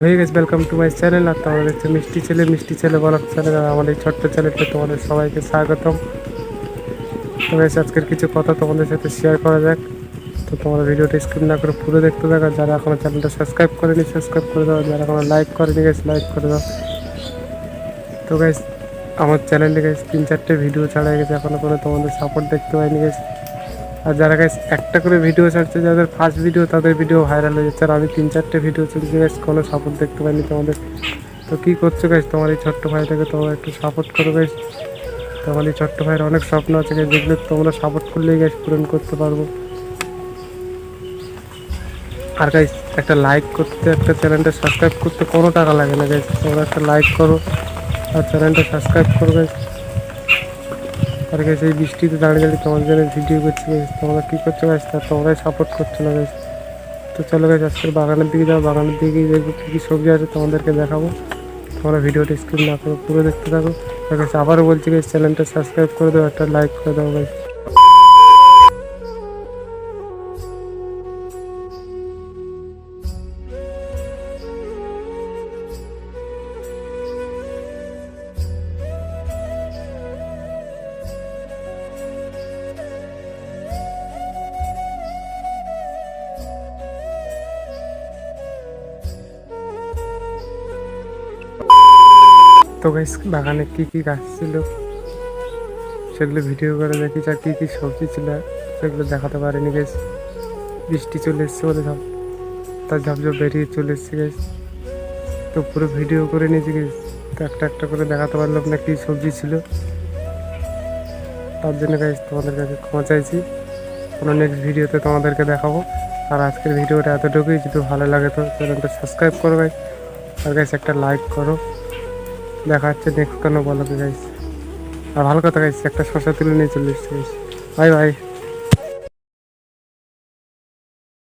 হয়ে গেছে। Welcome to my channel. আর তোমাদের হচ্ছে মিষ্টি ছেলে ব্লগ চ্যানেল। আর আমার এই ছোট্ট চ্যানেলটা তোমাদের সবাইকে স্বাগতম। তো গাইস, আজকের কিছু কথা তোমাদের সাথে শেয়ার করা যাক। তো তোমার ভিডিওটা স্কিপ না করে পুরো দেখতে থাকো। যারা এখনো চ্যানেলটা সাবস্ক্রাইব করেনি সাবস্ক্রাইব করে দাও, যারা এখনো লাইক করেনি গাইস লাইক করে দাও। তো গাইস, আমার চ্যানেলে গাইস 3-4টে ভিডিও ছাড়া গেছে, এখনো কোনো তোমাদের সাপোর্ট দেখতে পাইনি গাইস। আর যারা গাইস একটা করে ভিডিও ছাড়ছে, যাদের ফার্স্ট ভিডিও তাদের ভিডিও ভাইরাল হয়ে যাচ্ছে। আর আমি 3-4টে ভিডিও চলছে গাইস, কোনো সাপোর্ট দেখতে পাইনি তোমাদের। তো কী করছো গাইস, তোমার এই ছোট্ট ভাইটাকে তোমরা একটু সাপোর্ট করো গাইস। তোমার এই ছোট্ট ভাইয়ের অনেক স্বপ্ন আছে গাইস, যেগুলো তোমরা সাপোর্ট করলেই গাইস পূরণ করতে পারবো। আর গাইস, একটা লাইক করতে, একটা চ্যানেলটা সাবস্ক্রাইব করতে কোনো টাকা লাগে না গাইস। তোমরা একটা লাইক করো আর চ্যানেলটা সাবস্ক্রাইব করো গাইস। আর গাইস, এই বৃষ্টিতে দাঁড়িয়ে তোমাদের জন্য ভিডিও করছি গাইস। তোমরা কী করছো গাইস, তা তোমরাই সাপোর্ট করছো না গাইস। তো চলো গাইস, আজকের বাগানের দিকে যাও। বাগানের দিকে গিয়ে দেখবো কী কী সবজি আছে তোমাদেরকে দেখাবো। তোমরা ভিডিওটা স্ক্রিন না করো, পুরো দেখতে থাকো। ঠিক আছে, আবারও বলছি গাইস, চ্যানেলটা সাবস্ক্রাইব করে দাও, একটা লাইক করে দাও গাইস। তো গাইস, বাগানে কী কী গাছ ছিল সেগুলো ভিডিও করে দেখিস। আর কী কী সবজি ছিল সেগুলো দেখাতে পারিনি গাইস। বৃষ্টি চলে এসছে বলে তার ঝাপঝাপ বেরিয়ে চলে এসছে গাইস। তো পুরো ভিডিও করে নিয়েছি গাইস। তো একটা একটা করে দেখাতে পারলাম না কী সবজি ছিল, তার জন্য গাইস তোমাদের কাছে ক্ষমা চাইছি। কোনো নেক্সট ভিডিওতে তোমাদেরকে দেখাবো। আর আজকের ভিডিওটা এতটুকুই। যদি ভালো লাগে তো চ্যানেলটা সাবস্ক্রাইব করো গাইস। আর গাইস, একটা লাইক করো। দেখা হচ্ছে নেক্সট কোনো বলো গাইস। আর ভালো কথা গাইস, একটা শশা তুলে নিয়ে চলে এসছি গাইস। Bye bye.